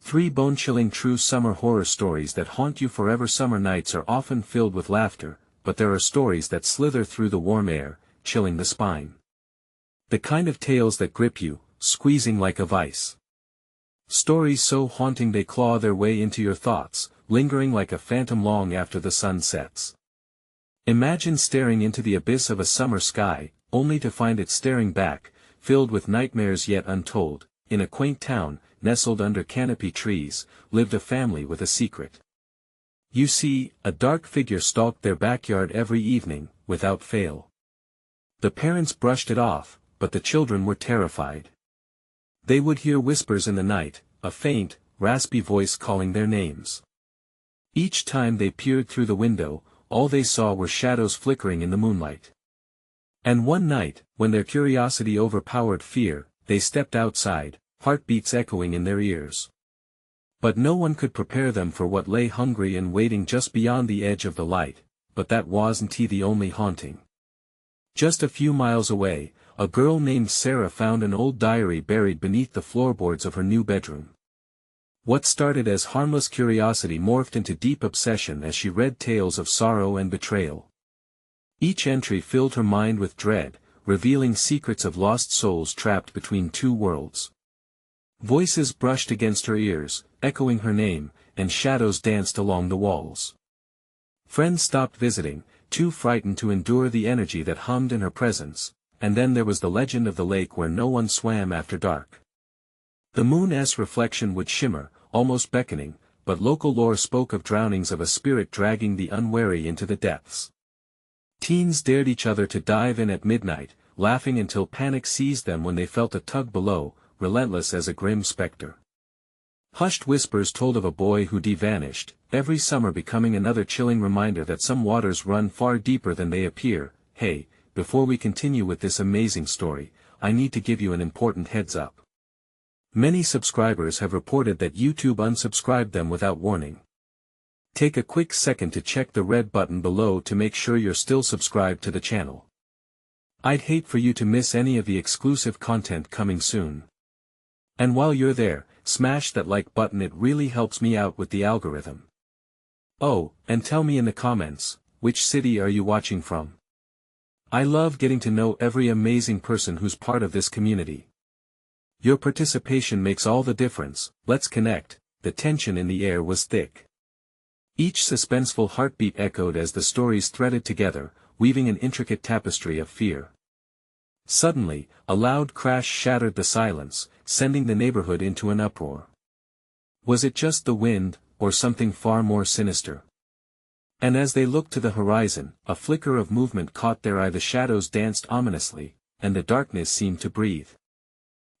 3 bone-chilling true summer horror stories that haunt you forever. Summer nights are often filled with laughter, but there are stories that slither through the warm air, chilling the spine. The kind of tales that grip you, squeezing like a vice. Stories so haunting they claw their way into your thoughts, lingering like a phantom long after the sun sets. Imagine staring into the abyss of a summer sky, only to find it staring back, filled with nightmares yet untold. In a quaint town, nestled under canopy trees, lived a family with a secret. You see, a dark figure stalked their backyard every evening, without fail. The parents brushed it off, but the children were terrified. They would hear whispers in the night, a faint, raspy voice calling their names. Each time they peered through the window, all they saw were shadows flickering in the moonlight. And one night, when their curiosity overpowered fear, they stepped outside, heartbeats echoing in their ears. But no one could prepare them for what lay hungry and waiting just beyond the edge of the light, but that wasn't the only haunting. Just a few miles away, a girl named Sarah found an old diary buried beneath the floorboards of her new bedroom. What started as harmless curiosity morphed into deep obsession as she read tales of sorrow and betrayal. Each entry filled her mind with dread, revealing secrets of lost souls trapped between 2 worlds. Voices brushed against her ears, echoing her name, and shadows danced along the walls. Friends stopped visiting, too frightened to endure the energy that hummed in her presence, and then there was the legend of the lake where no one swam after dark. The moon's reflection would shimmer, almost beckoning, but local lore spoke of drownings of a spirit dragging the unwary into the depths. Teens dared each other to dive in at midnight, laughing until panic seized them when they felt a tug below, relentless as a grim specter. Hushed whispers told of a boy who vanished, every summer becoming another chilling reminder that some waters run far deeper than they appear. Hey, before we continue with this amazing story, I need to give you an important heads up. Many subscribers have reported that YouTube unsubscribed them without warning. Take a quick second to check the red button below to make sure you're still subscribed to the channel. I'd hate for you to miss any of the exclusive content coming soon. And while you're there, smash that like button, it really helps me out with the algorithm. Oh, and tell me in the comments, which city are you watching from? I love getting to know every amazing person who's part of this community. Your participation makes all the difference. Let's connect. The tension in the air was thick. Each suspenseful heartbeat echoed as the stories threaded together, weaving an intricate tapestry of fear. Suddenly, a loud crash shattered the silence, sending the neighborhood into an uproar. Was it just the wind, or something far more sinister? And as they looked to the horizon, a flicker of movement caught their eye. The shadows danced ominously, and the darkness seemed to breathe.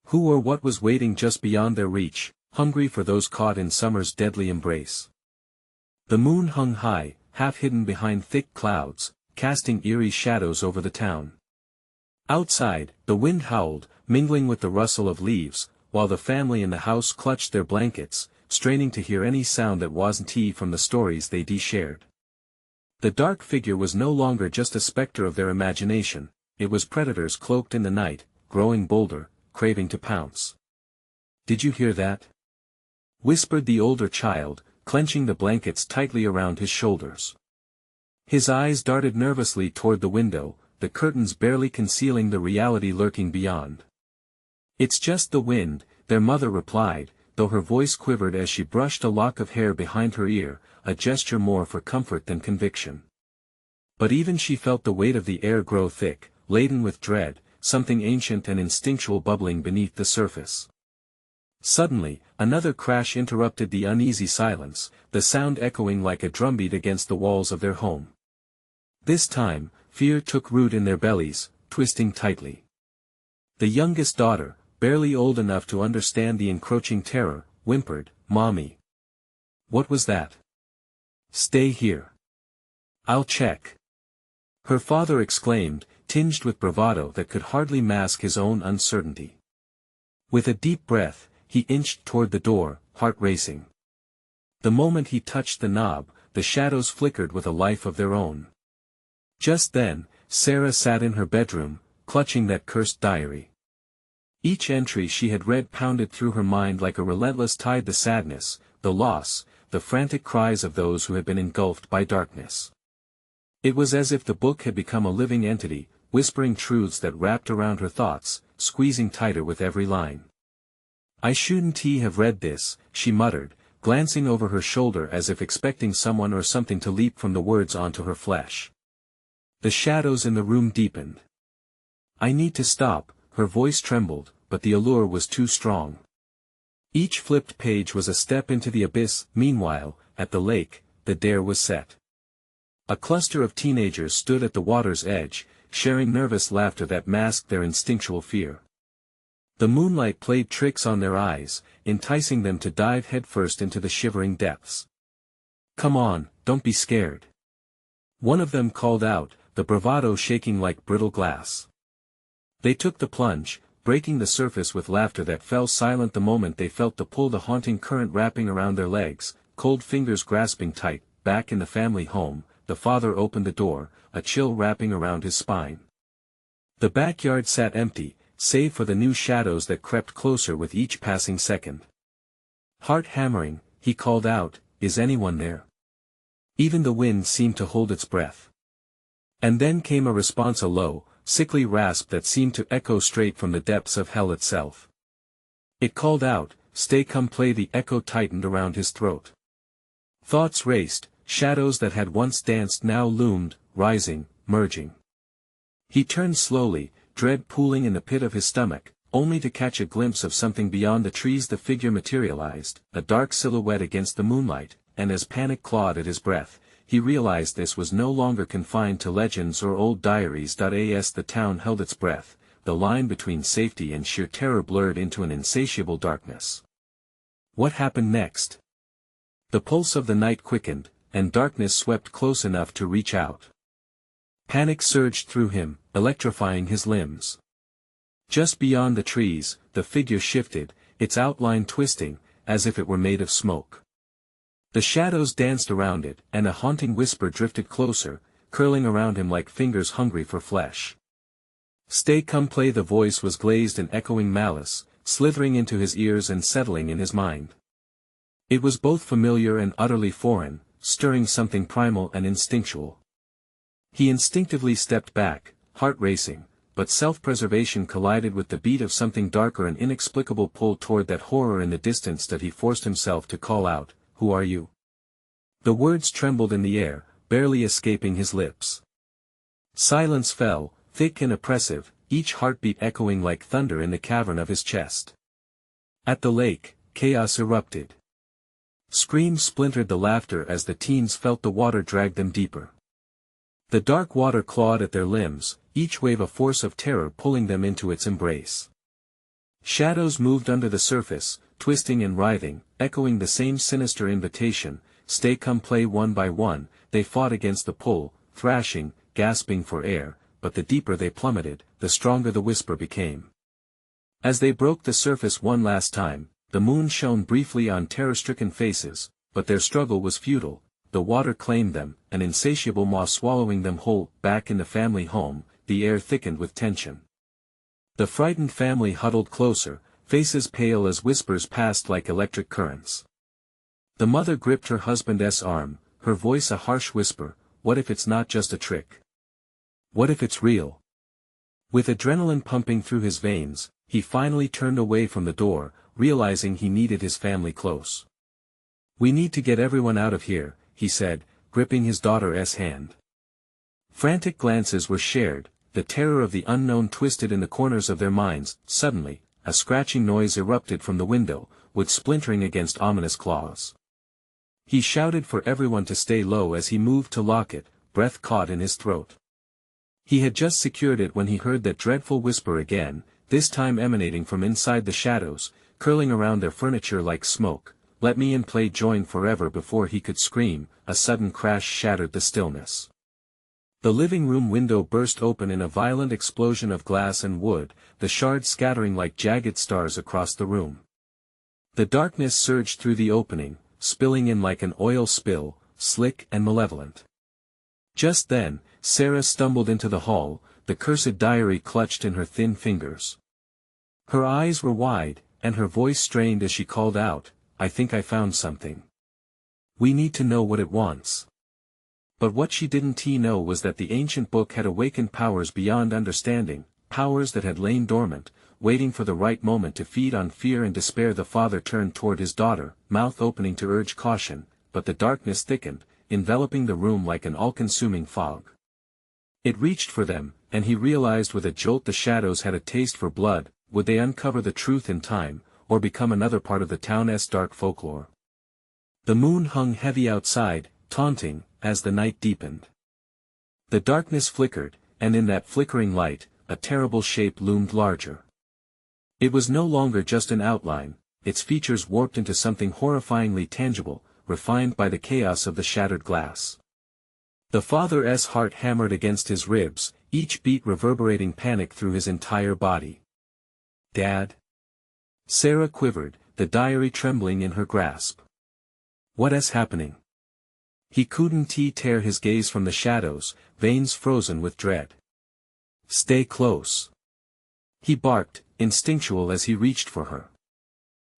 Who or what was waiting just beyond their reach, hungry for those caught in summer's deadly embrace? The moon hung high, half hidden behind thick clouds, casting eerie shadows over the town. Outside, the wind howled, mingling with the rustle of leaves, while the family in the house clutched their blankets, straining to hear any sound that wasn't from the stories they shared. The dark figure was no longer just a specter of their imagination, it was predators cloaked in the night, growing bolder, craving to pounce. "Did you hear that?" whispered the older child, clenching the blankets tightly around his shoulders. His eyes darted nervously toward the window, the curtains barely concealing the reality lurking beyond. "It's just the wind," their mother replied, though her voice quivered as she brushed a lock of hair behind her ear, a gesture more for comfort than conviction. But even she felt the weight of the air grow thick, laden with dread, something ancient and instinctual bubbling beneath the surface. Suddenly, another crash interrupted the uneasy silence, the sound echoing like a drumbeat against the walls of their home. This time, fear took root in their bellies, twisting tightly. The youngest daughter, barely old enough to understand the encroaching terror, whimpered, "Mommy." "What was that?" "Stay here. I'll check." Her father exclaimed, tinged with bravado that could hardly mask his own uncertainty. With a deep breath, he inched toward the door, heart racing. The moment he touched the knob, the shadows flickered with a life of their own. Just then, Sarah sat in her bedroom, clutching that cursed diary. Each entry she had read pounded through her mind like a relentless tide, the sadness, the loss, the frantic cries of those who had been engulfed by darkness. It was as if the book had become a living entity, whispering truths that wrapped around her thoughts, squeezing tighter with every line. "I shouldn't have read this," she muttered, glancing over her shoulder as if expecting someone or something to leap from the words onto her flesh. The shadows in the room deepened. "I need to stop," her voice trembled, but the allure was too strong. Each flipped page was a step into the abyss. Meanwhile, at the lake, the dare was set. A cluster of teenagers stood at the water's edge, sharing nervous laughter that masked their instinctual fear. The moonlight played tricks on their eyes, enticing them to dive headfirst into the shivering depths. "Come on, don't be scared," one of them called out, the bravado shaking like brittle glass. They took the plunge, breaking the surface with laughter that fell silent the moment they felt the pull, the haunting current wrapping around their legs, cold fingers grasping tight. Back in the family home, the father opened the door, a chill wrapping around his spine. The backyard sat empty, save for the new shadows that crept closer with each passing second. Heart hammering, he called out, "Is anyone there?" Even the wind seemed to hold its breath. And then came a response, a low, sickly rasp that seemed to echo straight from the depths of hell itself. It called out, "Stay, come play." The echo tightened around his throat. Thoughts raced, shadows that had once danced now loomed, rising, merging. He turned slowly, dread pooling in the pit of his stomach, only to catch a glimpse of something beyond the trees. The figure materialized, a dark silhouette against the moonlight, and as panic clawed at his breath, he realized this was no longer confined to legends or old diaries. As the town held its breath, the line between safety and sheer terror blurred into an insatiable darkness. What happened next? The pulse of the night quickened, and darkness swept close enough to reach out. Panic surged through him, electrifying his limbs. Just beyond the trees, the figure shifted, its outline twisting, as if it were made of smoke. The shadows danced around it, and a haunting whisper drifted closer, curling around him like fingers hungry for flesh. "Stay, come play." The voice was glazed and echoing malice, slithering into his ears and settling in his mind. It was both familiar and utterly foreign, stirring something primal and instinctual. He instinctively stepped back, heart racing, but self-preservation collided with the beat of something darker, an inexplicable pull toward that horror in the distance that he forced himself to call out, "Who are you?" The words trembled in the air, barely escaping his lips. Silence fell, thick and oppressive, each heartbeat echoing like thunder in the cavern of his chest. At the lake, chaos erupted. Screams splintered the laughter as the teens felt the water drag them deeper. The dark water clawed at their limbs, each wave a force of terror pulling them into its embrace. Shadows moved under the surface, twisting and writhing, echoing the same sinister invitation, "Stay, come play." One by one, they fought against the pull, thrashing, gasping for air, but the deeper they plummeted, the stronger the whisper became. As they broke the surface one last time, the moon shone briefly on terror-stricken faces, but their struggle was futile. The water claimed them, an insatiable maw swallowing them whole. Back in the family home, the air thickened with tension. The frightened family huddled closer, faces pale as whispers passed like electric currents. The mother gripped her husband's arm, her voice a harsh whisper, "What if it's not just a trick? What if it's real?" With adrenaline pumping through his veins, he finally turned away from the door, realizing he needed his family close. "We need to get everyone out of here," he said, gripping his daughter's hand. Frantic glances were shared, the terror of the unknown twisted in the corners of their minds. Suddenly, a scratching noise erupted from the window, with splintering against ominous claws. He shouted for everyone to stay low as he moved to lock it, breath caught in his throat. He had just secured it when he heard that dreadful whisper again, this time emanating from inside the shadows, curling around their furniture like smoke. "Let me in, play." Join forever. Before he could scream, a sudden crash shattered the stillness. The living room window burst open in a violent explosion of glass and wood, the shards scattering like jagged stars across the room. The darkness surged through the opening, spilling in like an oil spill, slick and malevolent. Just then, Sarah stumbled into the hall, the cursed diary clutched in her thin fingers. Her eyes were wide, and her voice strained as she called out, "I think I found something. We need to know what it wants." But what she didn't know was that the ancient book had awakened powers beyond understanding, powers that had lain dormant, waiting for the right moment to feed on fear and despair. The father turned toward his daughter, mouth opening to urge caution, but the darkness thickened, enveloping the room like an all-consuming fog. It reached for them, and he realized with a jolt the shadows had a taste for blood. Would they uncover the truth in time, or become another part of the town's dark folklore? The moon hung heavy outside, taunting, as the night deepened. The darkness flickered, and in that flickering light, a terrible shape loomed larger. It was no longer just an outline, its features warped into something horrifyingly tangible, refined by the chaos of the shattered glass. The father's heart hammered against his ribs, each beat reverberating panic through his entire body. "Dad?" Sarah quivered, the diary trembling in her grasp. "What is happening?" He couldn't tear his gaze from the shadows, veins frozen with dread. "Stay close," he barked, instinctual as he reached for her.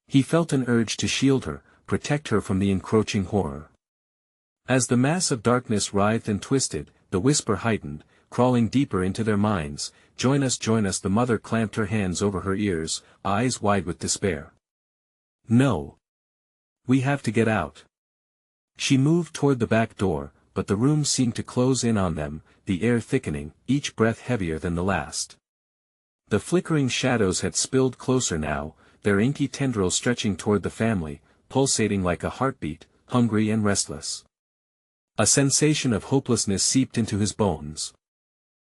He felt an urge to shield her, protect her from the encroaching horror. As the mass of darkness writhed and twisted, the whisper heightened, crawling deeper into their minds. Join us, join us." The mother clamped her hands over her ears, eyes wide with despair. "No. We have to get out." She moved toward the back door, but the room seemed to close in on them, the air thickening, each breath heavier than the last. The flickering shadows had spilled closer now, their inky tendrils stretching toward the family, pulsating like a heartbeat, hungry and restless. A sensation of hopelessness seeped into his bones.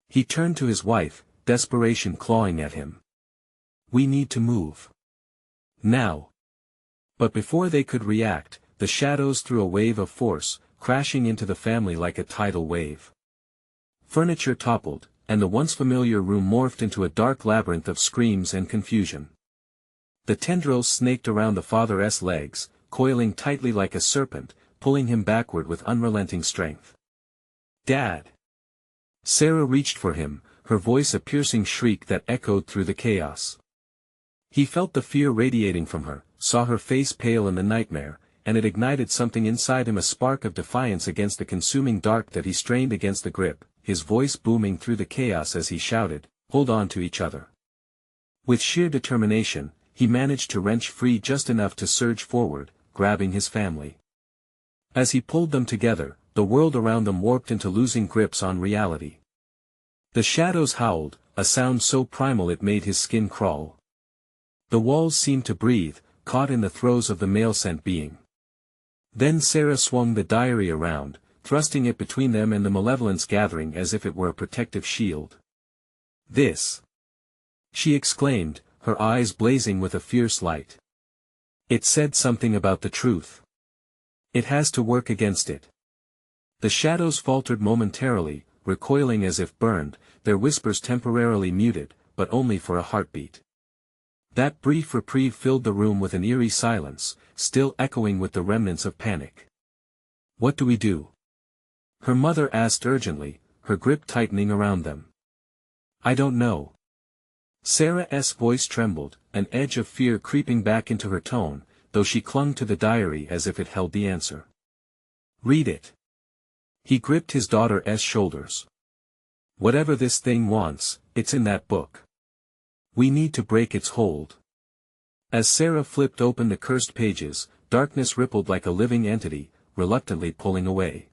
He turned to his wife, desperation clawing at him. "We need to move. Now." But before they could react, the shadows threw a wave of force, crashing into the family like a tidal wave. Furniture toppled, and the once familiar room morphed into a dark labyrinth of screams and confusion. The tendrils snaked around the father's legs, coiling tightly like a serpent, pulling him backward with unrelenting strength. "Dad!" Sarah reached for him, her voice a piercing shriek that echoed through the chaos. He felt the fear radiating from her, saw her face pale in the nightmare, and it ignited something inside him, a spark of defiance against the consuming dark that he strained against the grip, his voice booming through the chaos as he shouted, "Hold on to each other." With sheer determination, he managed to wrench free just enough to surge forward, grabbing his family. As he pulled them together, the world around them warped into losing grips on reality. The shadows howled, a sound so primal it made his skin crawl. The walls seemed to breathe, caught in the throes of the male-sent being. Then Sarah swung the diary around, thrusting it between them and the malevolence gathering as if it were a protective shield. "This!" she exclaimed, her eyes blazing with a fierce light. "It said something about the truth. It has to work against it." The shadows faltered momentarily, recoiling as if burned, their whispers temporarily muted, but only for a heartbeat. That brief reprieve filled the room with an eerie silence, still echoing with the remnants of panic. "What do we do?" her mother asked urgently, her grip tightening around them. "I don't know." Sarah's voice trembled, an edge of fear creeping back into her tone, though she clung to the diary as if it held the answer. "Read it." He gripped his daughter's shoulders. "Whatever this thing wants, it's in that book. We need to break its hold." As Sarah flipped open the cursed pages, darkness rippled like a living entity, reluctantly pulling away.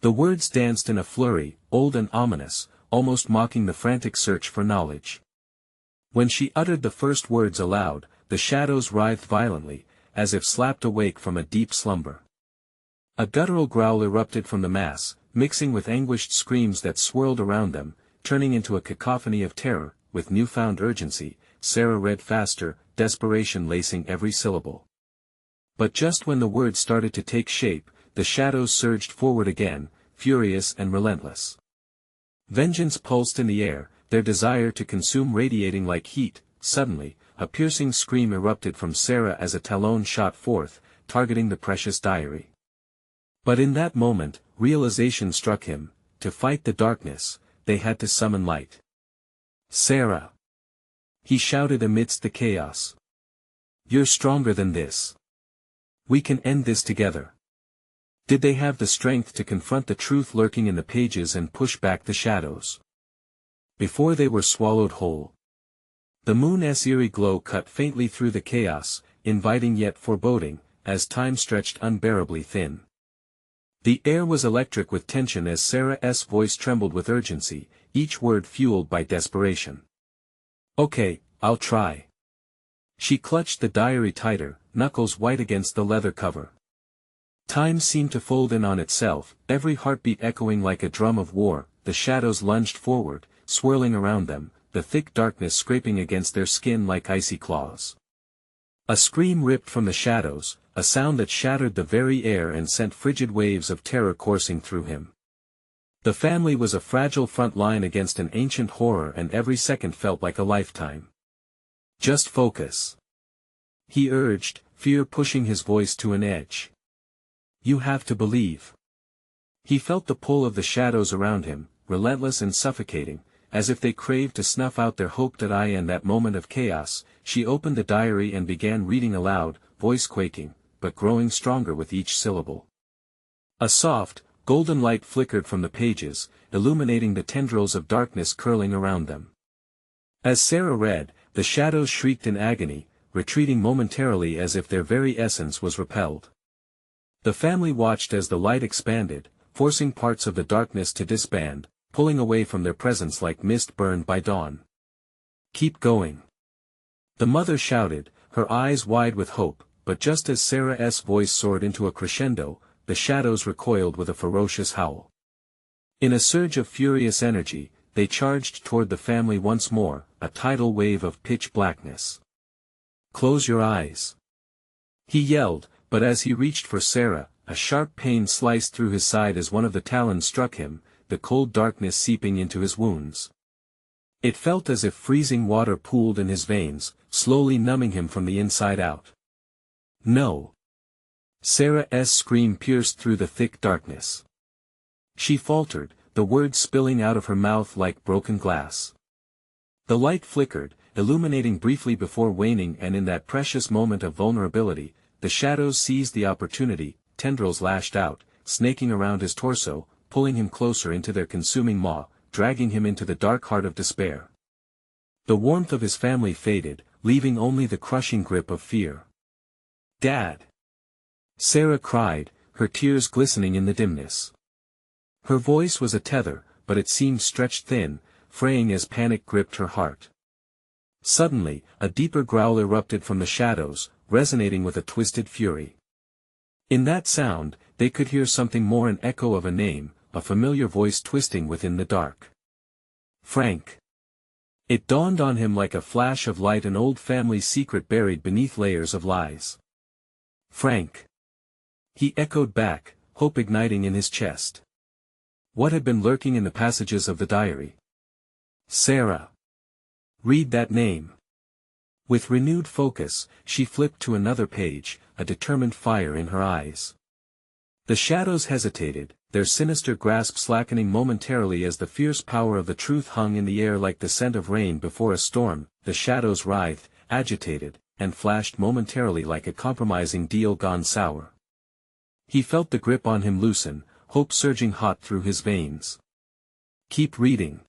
The words danced in a flurry, old and ominous, almost mocking the frantic search for knowledge. When she uttered the first words aloud, the shadows writhed violently, as if slapped awake from a deep slumber. A guttural growl erupted from the mass, mixing with anguished screams that swirled around them, turning into a cacophony of terror. With newfound urgency, Sarah read faster, desperation lacing every syllable. But just when the words started to take shape, the shadows surged forward again, furious and relentless. Vengeance pulsed in the air, their desire to consume radiating like heat. Suddenly, a piercing scream erupted from Sarah as a talon shot forth, targeting the precious diary. But in that moment, realization struck him: to fight the darkness, they had to summon light. "Sarah!" He shouted amidst the chaos. "You're stronger than this. We can end this together." Did they have the strength to confront the truth lurking in the pages and push back the shadows? Before they were swallowed whole. The moon's eerie glow cut faintly through the chaos, inviting yet foreboding, as time stretched unbearably thin. The air was electric with tension as Sarah's voice trembled with urgency, each word fueled by desperation. "Okay, I'll try." She clutched the diary tighter, knuckles white against the leather cover. Time seemed to fold in on itself, every heartbeat echoing like a drum of war. The shadows lunged forward, swirling around them, the thick darkness scraping against their skin like icy claws. A scream ripped from the shadows, a sound that shattered the very air and sent frigid waves of terror coursing through him. The family was a fragile front line against an ancient horror, and every second felt like a lifetime. "Just focus," he urged, fear pushing his voice to an edge. "You have to believe." He felt the pull of the shadows around him, relentless and suffocating, as if they craved to snuff out their hope. In that moment of chaos, she opened the diary and began reading aloud, voice quaking, but growing stronger with each syllable. A soft, golden light flickered from the pages, illuminating the tendrils of darkness curling around them. As Sarah read, the shadows shrieked in agony, retreating momentarily as if their very essence was repelled. The family watched as the light expanded, forcing parts of the darkness to disband, pulling away from their presence like mist burned by dawn. "Keep going," the mother shouted, her eyes wide with hope, but just as Sarah's voice soared into a crescendo, the shadows recoiled with a ferocious howl. In a surge of furious energy, they charged toward the family once more, a tidal wave of pitch blackness. "Close your eyes," he yelled, but as he reached for Sarah, a sharp pain sliced through his side as one of the talons struck him, the cold darkness seeping into his wounds. It felt as if freezing water pooled in his veins, slowly numbing him from the inside out. "No!" Sarah's scream pierced through the thick darkness. She faltered, the words spilling out of her mouth like broken glass. The light flickered, illuminating briefly before waning, and in that precious moment of vulnerability, the shadows seized the opportunity. Tendrils lashed out, snaking around his torso, pulling him closer into their consuming maw, dragging him into the dark heart of despair. The warmth of his family faded, leaving only the crushing grip of fear. "Dad!" Sarah cried, her tears glistening in the dimness. Her voice was a tether, but it seemed stretched thin, fraying as panic gripped her heart. Suddenly, a deeper growl erupted from the shadows, resonating with a twisted fury. In that sound, they could hear something more, an echo of a name, a familiar voice twisting within the dark. "Frank." It dawned on him like a flash of light, an old family secret buried beneath layers of lies. "Frank." He echoed back, hope igniting in his chest. What had been lurking in the passages of the diary? Sarah. Read that name. With renewed focus, she flipped to another page, a determined fire in her eyes. The shadows hesitated, their sinister grasp slackening momentarily as the fierce power of the truth hung in the air like the scent of rain before a storm. The shadows writhed, agitated, and flashed momentarily like a compromising deal gone sour. He felt the grip on him loosen, hope surging hot through his veins. "Keep reading,"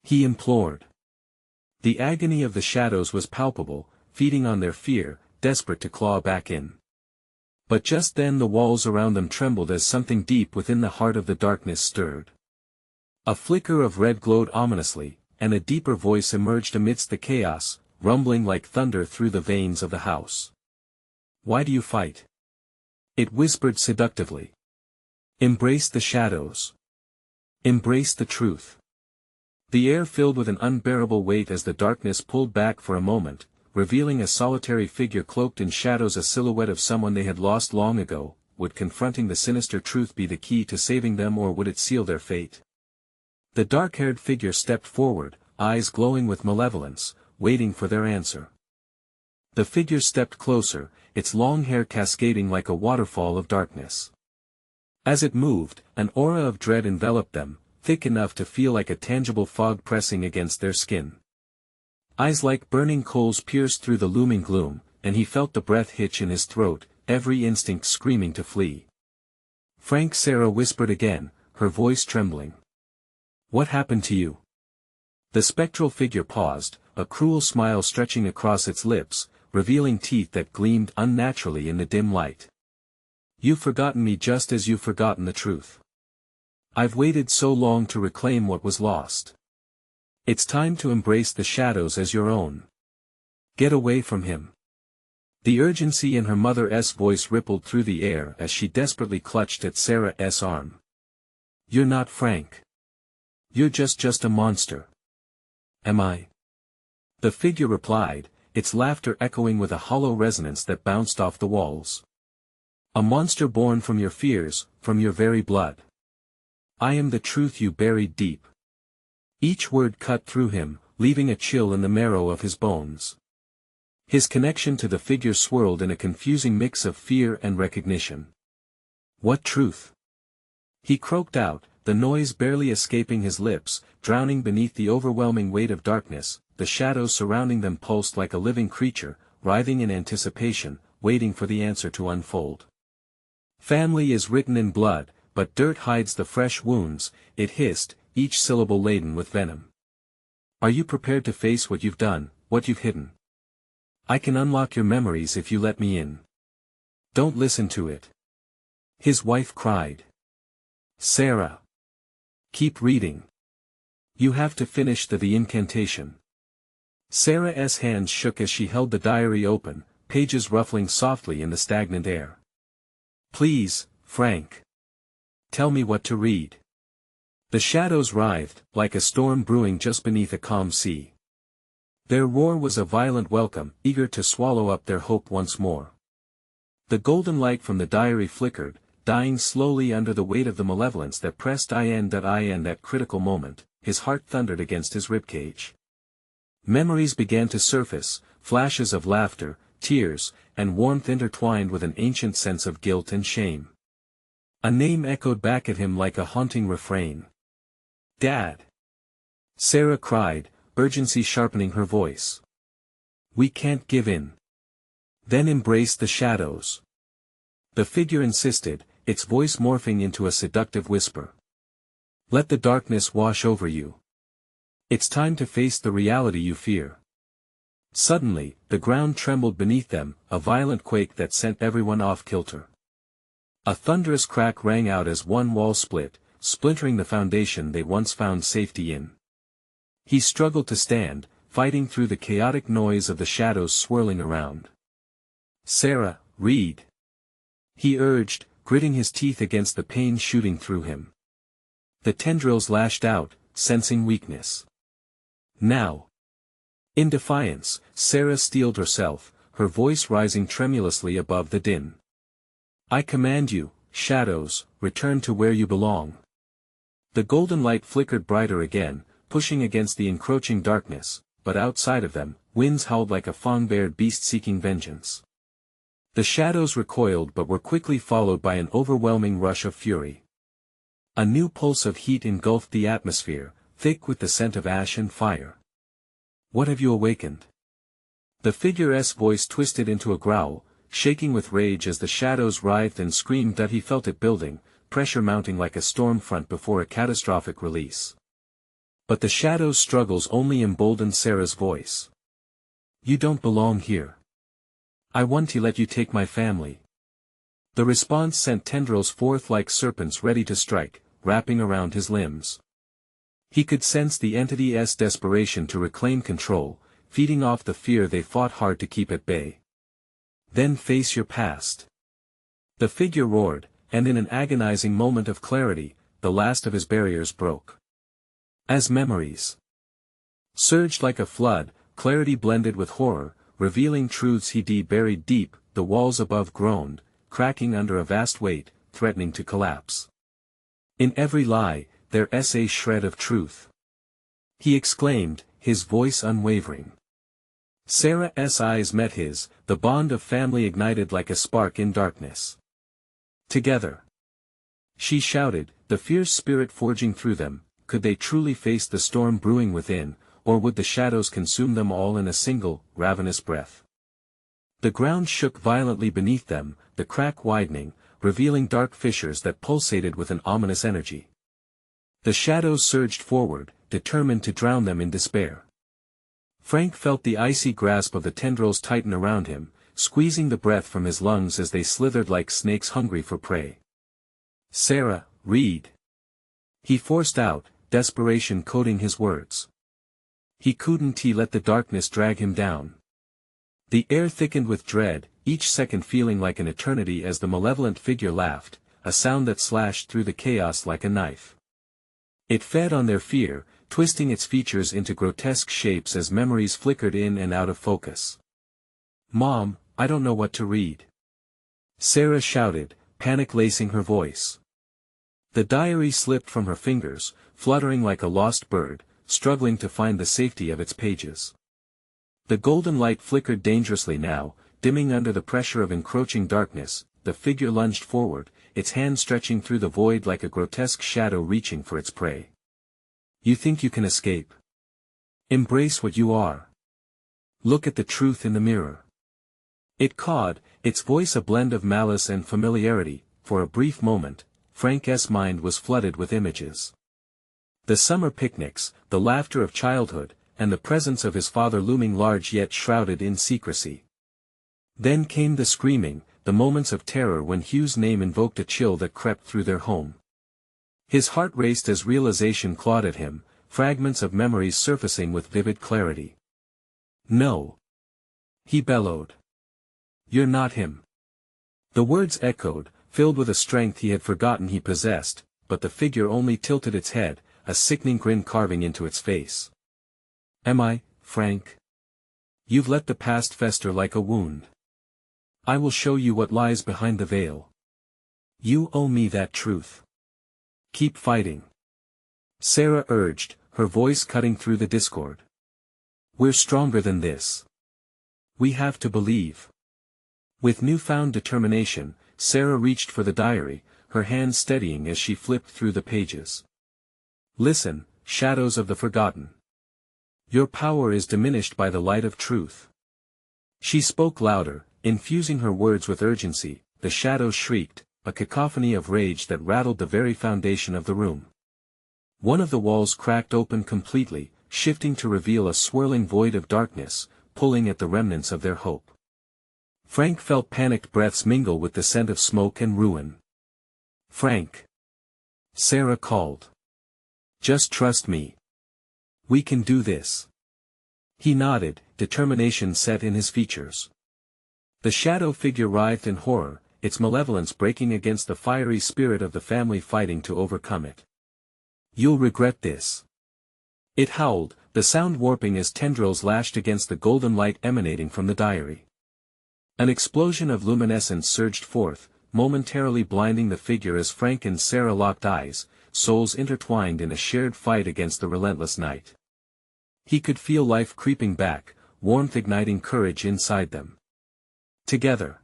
he implored. The agony of the shadows was palpable, feeding on their fear, desperate to claw back in. But just then the walls around them trembled as something deep within the heart of the darkness stirred. A flicker of red glowed ominously, and a deeper voice emerged amidst the chaos, rumbling like thunder through the veins of the house. "Why do you fight?" it whispered seductively. "Embrace the shadows. Embrace the truth." The air filled with an unbearable weight as the darkness pulled back for a moment, revealing a solitary figure cloaked in shadows, a silhouette of someone they had lost long ago. Would confronting the sinister truth be the key to saving them, or would it seal their fate? The dark-haired figure stepped forward, eyes glowing with malevolence, waiting for their answer. The figure stepped closer, its long hair cascading like a waterfall of darkness. As it moved, an aura of dread enveloped them, thick enough to feel like a tangible fog pressing against their skin. Eyes like burning coals pierced through the looming gloom, and he felt the breath hitch in his throat, every instinct screaming to flee. "Frank," Sarah whispered again, her voice trembling. "What happened to you?" The spectral figure paused, a cruel smile stretching across its lips, revealing teeth that gleamed unnaturally in the dim light. "You've forgotten me just as you've forgotten the truth. I've waited so long to reclaim what was lost. It's time to embrace the shadows as your own. Get away from him." The urgency in her mother's voice rippled through the air as she desperately clutched at Sarah's arm. "You're not Frank. You're just a monster." "Am I?" The figure replied, its laughter echoing with a hollow resonance that bounced off the walls. "A monster born from your fears, from your very blood. I am the truth you buried deep." Each word cut through him, leaving a chill in the marrow of his bones. His connection to the figure swirled in a confusing mix of fear and recognition. "What truth?" he croaked out, the noise barely escaping his lips, drowning beneath the overwhelming weight of darkness. The shadows surrounding them pulsed like a living creature, writhing in anticipation, waiting for the answer to unfold. "Family is written in blood, but dirt hides the fresh wounds," it hissed, each syllable laden with venom. "Are you prepared to face what you've done, what you've hidden? I can unlock your memories if you let me in." "Don't listen to it," his wife cried. "Sarah. Keep reading. You have to finish the incantation." Sarah's hands shook as she held the diary open, pages ruffling softly in the stagnant air. "Please, Frank. Tell me what to read." The shadows writhed, like a storm brewing just beneath a calm sea. Their roar was a violent welcome, eager to swallow up their hope once more. The golden light from the diary flickered, dying slowly under the weight of the malevolence that pressed in that critical moment. His heart thundered against his ribcage. Memories began to surface, flashes of laughter, tears, and warmth intertwined with an ancient sense of guilt and shame. A name echoed back at him like a haunting refrain. "Dad!" Sarah cried, urgency sharpening her voice. "We can't give in. Then embrace the shadows." The figure insisted, its voice morphing into a seductive whisper. "Let the darkness wash over you. It's time to face the reality you fear." Suddenly, the ground trembled beneath them, a violent quake that sent everyone off kilter. A thunderous crack rang out as one wall split, splintering the foundation they once found safety in. He struggled to stand, fighting through the chaotic noise of the shadows swirling around. "Sarah, read," he urged, gritting his teeth against the pain shooting through him. The tendrils lashed out, sensing weakness. "Now." In defiance, Sarah steeled herself, her voice rising tremulously above the din. "I command you, shadows, return to where you belong." The golden light flickered brighter again, pushing against the encroaching darkness, but outside of them, winds howled like a fawn-beared beast seeking vengeance. The shadows recoiled but were quickly followed by an overwhelming rush of fury. A new pulse of heat engulfed the atmosphere, thick with the scent of ash and fire. "What have you awakened?" The figure's voice twisted into a growl, shaking with rage as the shadows writhed and screamed that he felt it building, pressure mounting like a storm front before a catastrophic release. But the shadows' struggles only emboldened Sarah's voice. "You don't belong here. I want to let you take my family." The response sent tendrils forth like serpents ready to strike, wrapping around his limbs. He could sense the entity's desperation to reclaim control, feeding off the fear they fought hard to keep at bay. "Then face your past." The figure roared, and in an agonizing moment of clarity, the last of his barriers broke. As memories surged like a flood, clarity blended with horror, revealing truths he'd buried deep, the walls above groaned, cracking under a vast weight, threatening to collapse. In every lie, there's a shred of truth, he exclaimed, his voice unwavering. Sarah's eyes met his, the bond of family ignited like a spark in darkness. "Together," she shouted, the fierce spirit forging through them. Could they truly face the storm brewing within, or would the shadows consume them all in a single, ravenous breath? The ground shook violently beneath them, the crack widening, revealing dark fissures that pulsated with an ominous energy. The shadows surged forward, determined to drown them in despair. Frank felt the icy grasp of the tendrils tighten around him, squeezing the breath from his lungs as they slithered like snakes hungry for prey. "Sarah, read!" he forced out, desperation coating his words. He couldn't let the darkness drag him down. The air thickened with dread, each second feeling like an eternity as the malevolent figure laughed, a sound that slashed through the chaos like a knife. It fed on their fear, twisting its features into grotesque shapes as memories flickered in and out of focus. "Mom, I don't know what to read," Sarah shouted, panic lacing her voice. The diary slipped from her fingers, fluttering like a lost bird, struggling to find the safety of its pages. The golden light flickered dangerously now, dimming under the pressure of encroaching darkness. The figure lunged forward, its hand stretching through the void like a grotesque shadow reaching for its prey. "You think you can escape? Embrace what you are. Look at the truth in the mirror." It cawed, its voice a blend of malice and familiarity. For a brief moment, Frank's mind was flooded with images. The summer picnics, the laughter of childhood, and the presence of his father looming large yet shrouded in secrecy. Then came the screaming, the moments of terror when Hugh's name invoked a chill that crept through their home. His heart raced as realization clawed at him, fragments of memories surfacing with vivid clarity. "No!" he bellowed. "You're not him." The words echoed, filled with a strength he had forgotten he possessed, but the figure only tilted its head, a sickening grin carving into its face. "Am I, Frank? You've let the past fester like a wound. I will show you what lies behind the veil. You owe me that truth. Keep fighting," Sarah urged, her voice cutting through the discord. "We're stronger than this. We have to believe." With newfound determination, Sarah reached for the diary, her hand steadying as she flipped through the pages. "Listen, shadows of the forgotten. Your power is diminished by the light of truth." She spoke louder, infusing her words with urgency. The shadows shrieked, a cacophony of rage that rattled the very foundation of the room. One of the walls cracked open completely, shifting to reveal a swirling void of darkness, pulling at the remnants of their hope. Frank felt panicked breaths mingle with the scent of smoke and ruin. "Frank," Sarah called. "Just trust me. We can do this." He nodded, determination set in his features. The shadow figure writhed in horror, its malevolence breaking against the fiery spirit of the family fighting to overcome it. "You'll regret this," it howled, the sound warping as tendrils lashed against the golden light emanating from the diary. An explosion of luminescence surged forth, momentarily blinding the figure as Frank and Sarah locked eyes, souls intertwined in a shared fight against the relentless night. He could feel life creeping back, warmth igniting courage inside them. Together,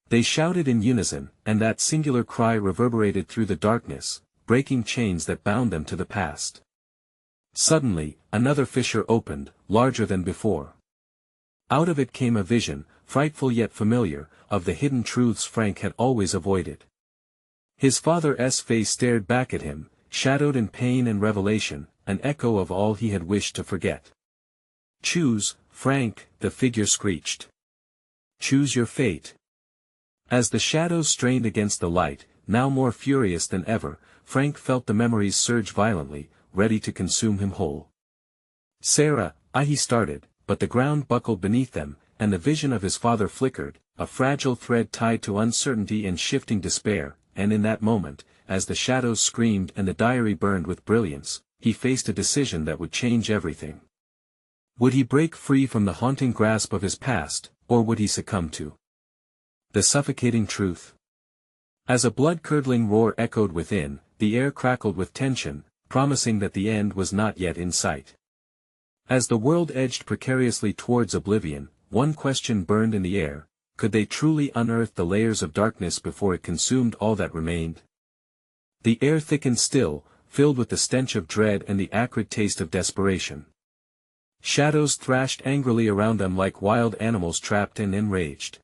they shouted in unison, and that singular cry reverberated through the darkness, breaking chains that bound them to the past. Suddenly, another fissure opened, larger than before. Out of it came a vision, frightful yet familiar, of the hidden truths Frank had always avoided. His father's face stared back at him, shadowed in pain and revelation, an echo of all he had wished to forget. "Choose, Frank," the figure screeched. "Choose your fate." As the shadows strained against the light, now more furious than ever, Frank felt the memories surge violently, ready to consume him whole. "Sarah," he started, but the ground buckled beneath them, and the vision of his father flickered, a fragile thread tied to uncertainty and shifting despair, and in that moment, as the shadows screamed and the diary burned with brilliance, he faced a decision that would change everything. Would he break free from the haunting grasp of his past, or would he succumb to the suffocating truth? As a blood-curdling roar echoed within, the air crackled with tension, promising that the end was not yet in sight. As the world edged precariously towards oblivion, one question burned in the air: could they truly unearth the layers of darkness before it consumed all that remained? The air thickened still, filled with the stench of dread and the acrid taste of desperation. Shadows thrashed angrily around them like wild animals trapped and enraged.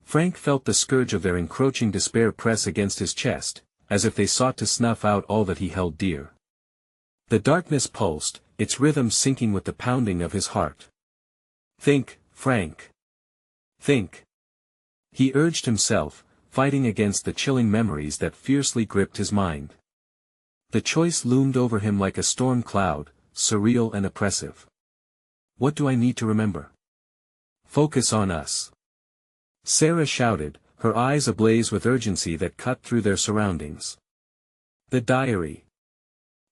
Frank felt the scourge of their encroaching despair press against his chest, as if they sought to snuff out all that he held dear. The darkness pulsed, its rhythm syncing with the pounding of his heart. "Think, Frank. Think." He urged himself, fighting against the chilling memories that fiercely gripped his mind. The choice loomed over him like a storm cloud, surreal and oppressive. What do I need to remember? Focus on us. Sarah shouted, her eyes ablaze with urgency that cut through their surroundings. The diary.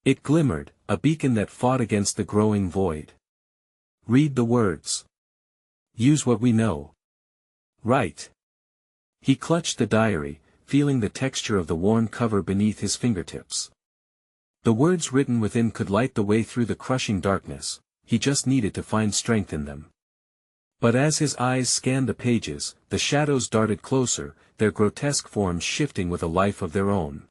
It glimmered, a beacon that fought against the growing void. Read the words. Use what we know. Write. He clutched the diary, feeling the texture of the worn cover beneath his fingertips. The words written within could light the way through the crushing darkness, he just needed to find strength in them. But as his eyes scanned the pages, the shadows darted closer, their grotesque forms shifting with a life of their own.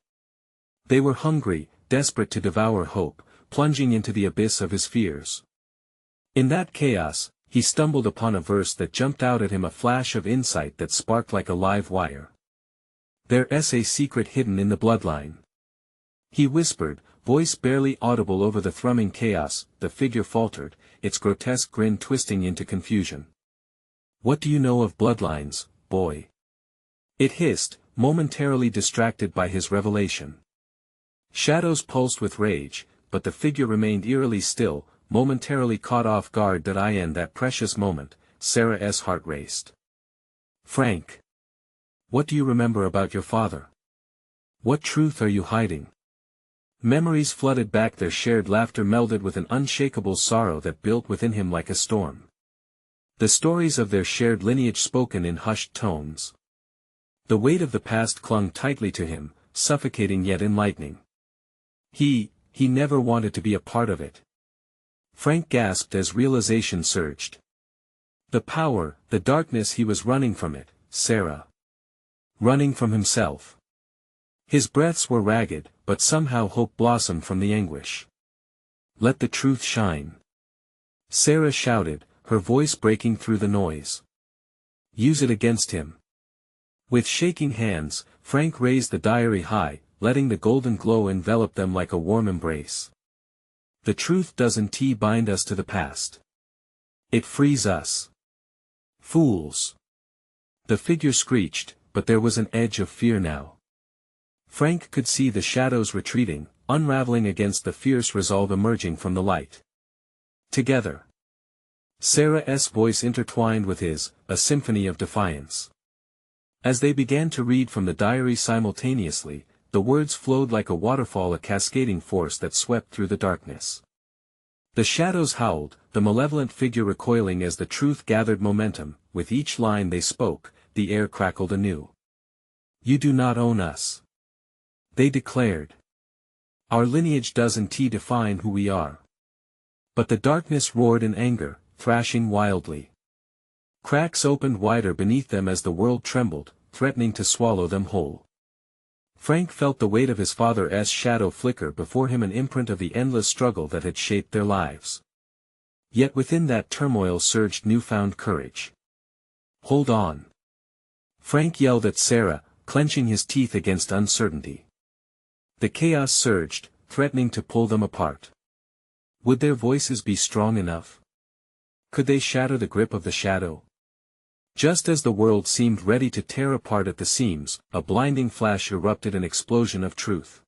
They were hungry, desperate to devour hope, plunging into the abyss of his fears. In that chaos, he stumbled upon a verse that jumped out at him, a flash of insight that sparked like a live wire. There's a secret hidden in the bloodline. He whispered, voice barely audible over the thrumming chaos. The figure faltered, its grotesque grin twisting into confusion. What do you know of bloodlines, boy? It hissed, momentarily distracted by his revelation. Shadows pulsed with rage, but the figure remained eerily still, momentarily caught off guard. In that precious moment, Sarah's heart raced. Frank. What do you remember about your father? What truth are you hiding? Memories flooded back, their shared laughter melded with an unshakable sorrow that built within him like a storm. The stories of their shared lineage spoken in hushed tones. The weight of the past clung tightly to him, suffocating yet enlightening. He never wanted to be a part of it. Frank gasped as realization surged. The power, the darkness, he was running from it, Sarah. Running from himself. His breaths were ragged, but somehow hope blossomed from the anguish. Let the truth shine. Sarah shouted, her voice breaking through the noise. Use it against him. With shaking hands, Frank raised the diary high, letting the golden glow envelop them like a warm embrace. The truth doesn't bind us to the past. It frees us. Fools. The figure screeched, but there was an edge of fear now. Frank could see the shadows retreating, unraveling against the fierce resolve emerging from the light. Together. Sarah's voice intertwined with his, a symphony of defiance. As they began to read from the diary simultaneously, the words flowed like a waterfall, a cascading force that swept through the darkness. The shadows howled, the malevolent figure recoiling as the truth gathered momentum. With each line they spoke, the air crackled anew. You do not own us. They declared. Our lineage doesn't define who we are. But the darkness roared in anger, thrashing wildly. Cracks opened wider beneath them as the world trembled, threatening to swallow them whole. Frank felt the weight of his father's shadow flicker before him, an imprint of the endless struggle that had shaped their lives. Yet within that turmoil surged newfound courage. Hold on. Frank yelled at Sarah, clenching his teeth against uncertainty. The chaos surged, threatening to pull them apart. Would their voices be strong enough? Could they shatter the grip of the shadow? Just as the world seemed ready to tear apart at the seams, a blinding flash erupted, an explosion of truth.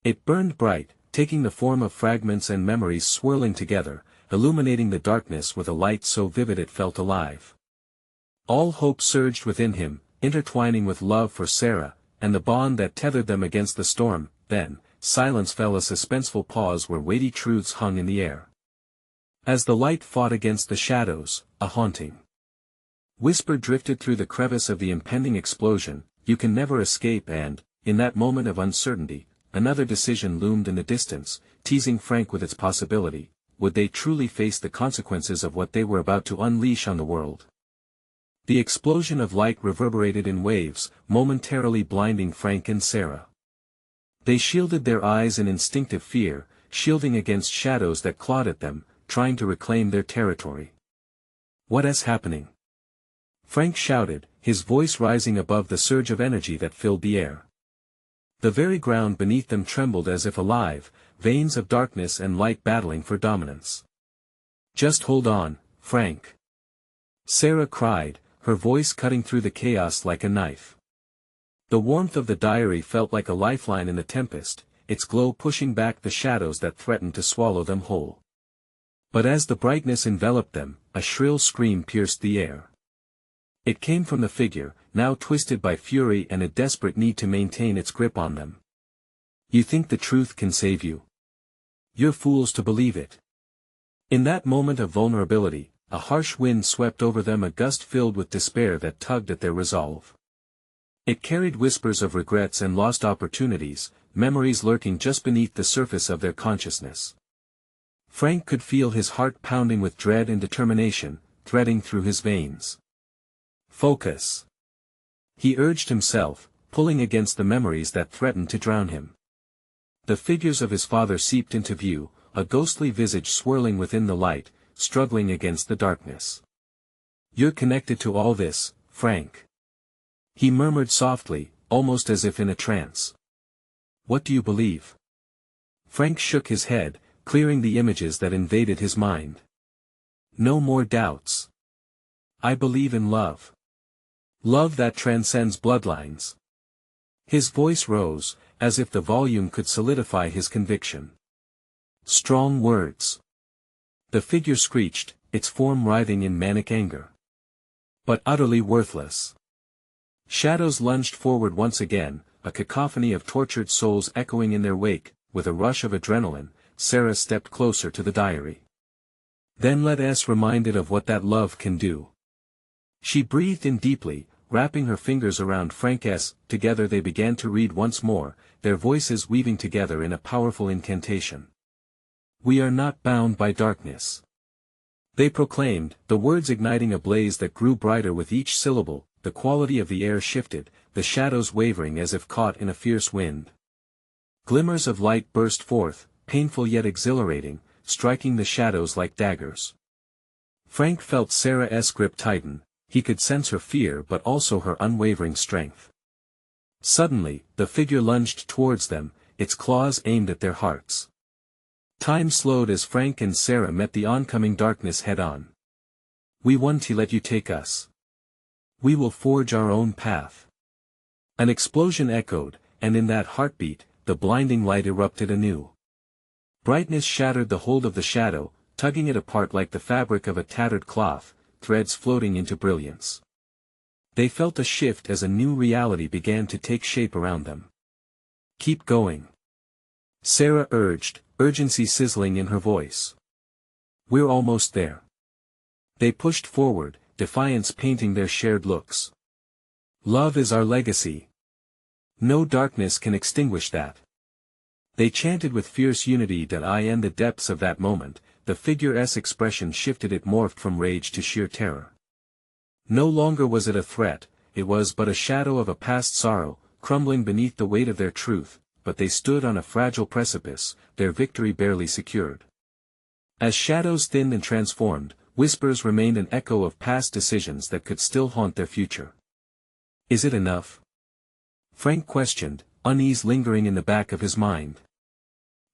It burned bright, taking the form of fragments and memories swirling together, illuminating the darkness with a light so vivid it felt alive. All hope surged within him, intertwining with love for Sarah, and the bond that tethered them against the storm. Then, silence fell, a suspenseful pause where weighty truths hung in the air. As the light fought against the shadows, a haunting whisper drifted through the crevice of the impending explosion, you can never escape. And, in that moment of uncertainty, another decision loomed in the distance, teasing Frank with its possibility. Would they truly face the consequences of what they were about to unleash on the world? The explosion of light reverberated in waves, momentarily blinding Frank and Sarah. They shielded their eyes in instinctive fear, shielding against shadows that clawed at them, trying to reclaim their territory. "What is happening?" Frank shouted, his voice rising above the surge of energy that filled the air. The very ground beneath them trembled as if alive, veins of darkness and light battling for dominance. "Just hold on, Frank," Sarah cried, her voice cutting through the chaos like a knife. The warmth of the diary felt like a lifeline in the tempest, its glow pushing back the shadows that threatened to swallow them whole. But as the brightness enveloped them, a shrill scream pierced the air. It came from the figure, now twisted by fury and a desperate need to maintain its grip on them. "You think the truth can save you? You're fools to believe it." In that moment of vulnerability, a harsh wind swept over them, a gust filled with despair that tugged at their resolve. It carried whispers of regrets and lost opportunities, memories lurking just beneath the surface of their consciousness. Frank could feel his heart pounding with dread and determination, threading through his veins. "Focus," he urged himself, pulling against the memories that threatened to drown him. The figures of his father seeped into view, a ghostly visage swirling within the light, struggling against the darkness. "You're connected to all this, Frank," he murmured softly, almost as if in a trance. "What do you believe?" Frank shook his head, clearing the images that invaded his mind. "No more doubts. I believe in love. Love that transcends bloodlines." His voice rose, as if the volume could solidify his conviction. "Strong words." The figure screeched, its form writhing in manic anger. "But utterly worthless." Shadows lunged forward once again, a cacophony of tortured souls echoing in their wake. With a rush of adrenaline, Sarah stepped closer to the diary. "Then let us reminded of what that love can do." She breathed in deeply, wrapping her fingers around Frank's. Together they began to read once more, their voices weaving together in a powerful incantation. "We are not bound by darkness," they proclaimed, the words igniting a blaze that grew brighter with each syllable. The quality of the air shifted, the shadows wavering as if caught in a fierce wind. Glimmers of light burst forth, painful yet exhilarating, striking the shadows like daggers. Frank felt Sarah's grip tighten. He could sense her fear but also her unwavering strength. Suddenly, the figure lunged towards them, its claws aimed at their hearts. Time slowed as Frank and Sarah met the oncoming darkness head-on. "We want to let you take us. We will forge our own path." An explosion echoed, and in that heartbeat, the blinding light erupted anew. Brightness shattered the hold of the shadow, tugging it apart like the fabric of a tattered cloth, threads floating into brilliance. They felt a shift as a new reality began to take shape around them. "Keep going," Sarah urged, urgency sizzling in her voice. "We're almost there." They pushed forward, defiance painting their shared looks. "Love is our legacy. No darkness can extinguish that." They chanted with fierce unity. In the depths of that moment, the figure's expression shifted. It morphed from rage to sheer terror. No longer was it a threat, it was but a shadow of a past sorrow, crumbling beneath the weight of their truth, but they stood on a fragile precipice, their victory barely secured. As shadows thinned and transformed, whispers remained an echo of past decisions that could still haunt their future. "Is it enough?" Frank questioned, unease lingering in the back of his mind.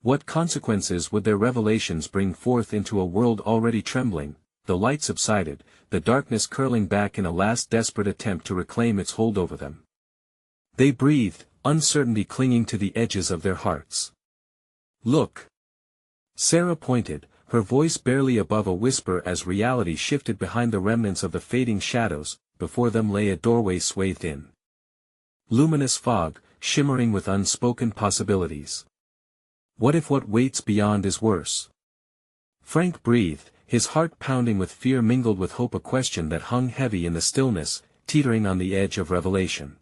What consequences would their revelations bring forth into a world already trembling? The light subsided, the darkness curling back in a last desperate attempt to reclaim its hold over them. They breathed, uncertainty clinging to the edges of their hearts. "Look!" Sarah pointed, her voice barely above a whisper as reality shifted behind the remnants of the fading shadows. Before them lay a doorway swathed in luminous fog, shimmering with unspoken possibilities. What if what waits beyond is worse? Frank breathed, his heart pounding with fear mingled with hope, a question that hung heavy in the stillness, teetering on the edge of revelation.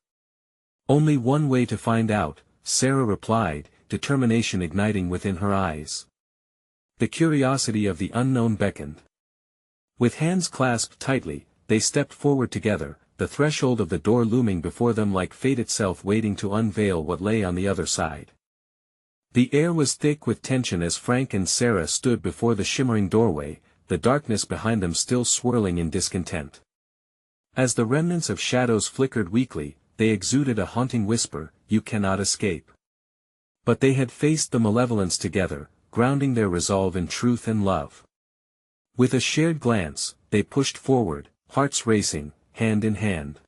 "Only one way to find out," Sarah replied, determination igniting within her eyes. The curiosity of the unknown beckoned. With hands clasped tightly, they stepped forward together, the threshold of the door looming before them like fate itself waiting to unveil what lay on the other side. The air was thick with tension as Frank and Sarah stood before the shimmering doorway, the darkness behind them still swirling in discontent. As the remnants of shadows flickered weakly, they exuded a haunting whisper, "You cannot escape." But they had faced the malevolence together, grounding their resolve in truth and love. With a shared glance, they pushed forward, hearts racing, hand in hand.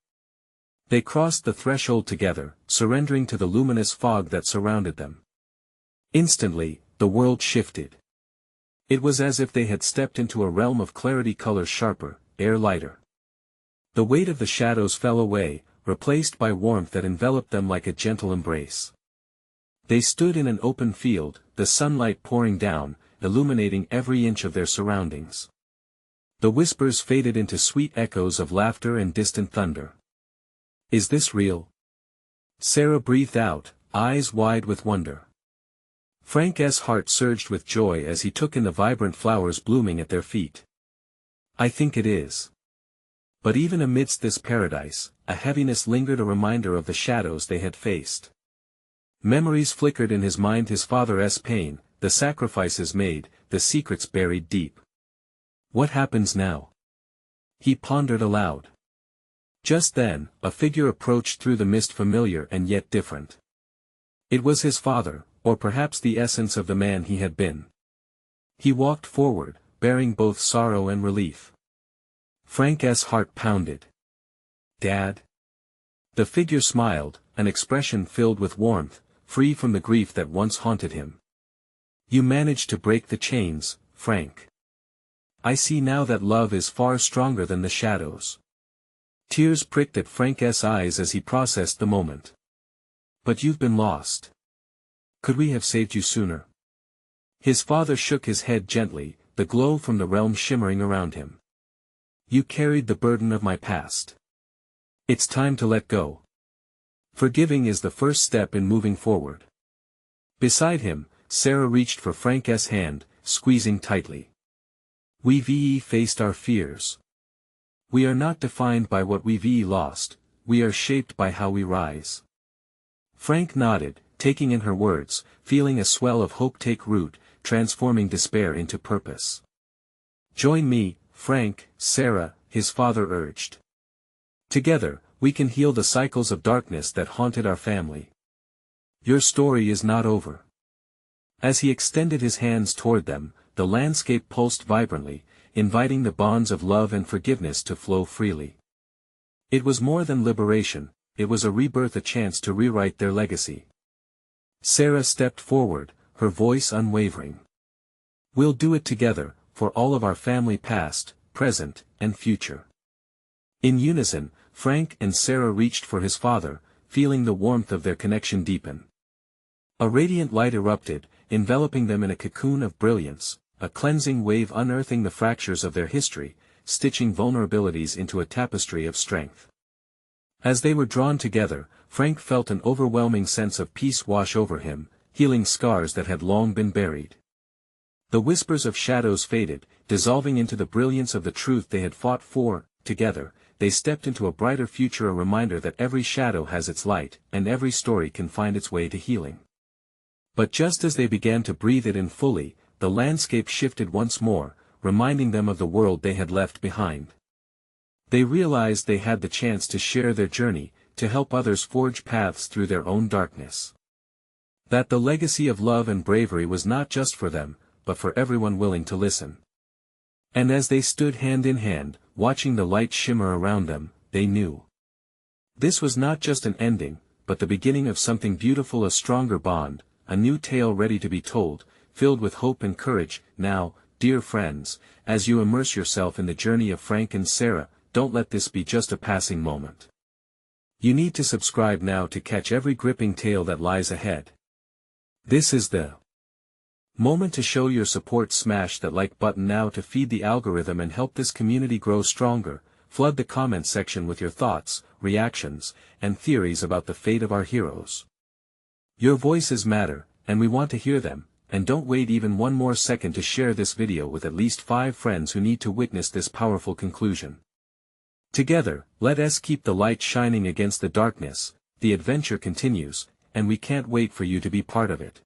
They crossed the threshold together, surrendering to the luminous fog that surrounded them. Instantly, the world shifted. It was as if they had stepped into a realm of clarity, colors sharper, air lighter. The weight of the shadows fell away, replaced by warmth that enveloped them like a gentle embrace. They stood in an open field, the sunlight pouring down, illuminating every inch of their surroundings. The whispers faded into sweet echoes of laughter and distant thunder. "Is this real?" Sarah breathed out, eyes wide with wonder. Frank's heart surged with joy as he took in the vibrant flowers blooming at their feet. "I think it is." But even amidst this paradise, a heaviness lingered, a reminder of the shadows they had faced. Memories flickered in his mind, his father's pain, the sacrifices made, the secrets buried deep. What happens now? He pondered aloud. Just then, a figure approached through the mist, familiar and yet different. It was his father, or perhaps the essence of the man he had been. He walked forward, bearing both sorrow and relief. Frank's heart pounded. "Dad?" The figure smiled, an expression filled with warmth, free from the grief that once haunted him. "You managed to break the chains, Frank. I see now that love is far stronger than the shadows." Tears pricked at Frank's eyes as he processed the moment. "But you've been lost. Could we have saved you sooner?" His father shook his head gently, the glow from the realm shimmering around him. "You carried the burden of my past. It's time to let go. Forgiving is the first step in moving forward." Beside him, Sarah reached for Frank's hand, squeezing tightly. "We've faced our fears. We are not defined by what we've lost, we are shaped by how we rise." Frank nodded, taking in her words, feeling a swell of hope take root, transforming despair into purpose. "Join me, Frank, Sarah," his father urged. "Together, we can heal the cycles of darkness that haunted our family. Your story is not over." As he extended his hands toward them, the landscape pulsed vibrantly, inviting the bonds of love and forgiveness to flow freely. It was more than liberation, it was a rebirth, a chance to rewrite their legacy. Sarah stepped forward, her voice unwavering. "We'll do it together, for all of our family past, present, and future." In unison, Frank and Sarah reached for his father, feeling the warmth of their connection deepen. A radiant light erupted, enveloping them in a cocoon of brilliance, a cleansing wave unearthing the fractures of their history, stitching vulnerabilities into a tapestry of strength. As they were drawn together, Frank felt an overwhelming sense of peace wash over him, healing scars that had long been buried. The whispers of shadows faded, dissolving into the brilliance of the truth they had fought for. Together, they stepped into a brighter future, a reminder that every shadow has its light, and every story can find its way to healing. But just as they began to breathe it in fully, the landscape shifted once more, reminding them of the world they had left behind. They realized they had the chance to share their journey, to help others forge paths through their own darkness. That the legacy of love and bravery was not just for them, but for everyone willing to listen. And as they stood hand in hand, watching the light shimmer around them, they knew. This was not just an ending, but the beginning of something beautiful, a stronger bond, a new tale ready to be told, filled with hope and courage. Now, dear friends, as you immerse yourself in the journey of Frank and Sarah, don't let this be just a passing moment. You need to subscribe now to catch every gripping tale that lies ahead. This is the moment to show your support. Smash that like button now to feed the algorithm and help this community grow stronger. Flood the comment section with your thoughts, reactions, and theories about the fate of our heroes. Your voices matter, and we want to hear them, and don't wait even one more second to share this video with at least 5 friends who need to witness this powerful conclusion. Together, let us keep the light shining against the darkness. The adventure continues, and we can't wait for you to be part of it.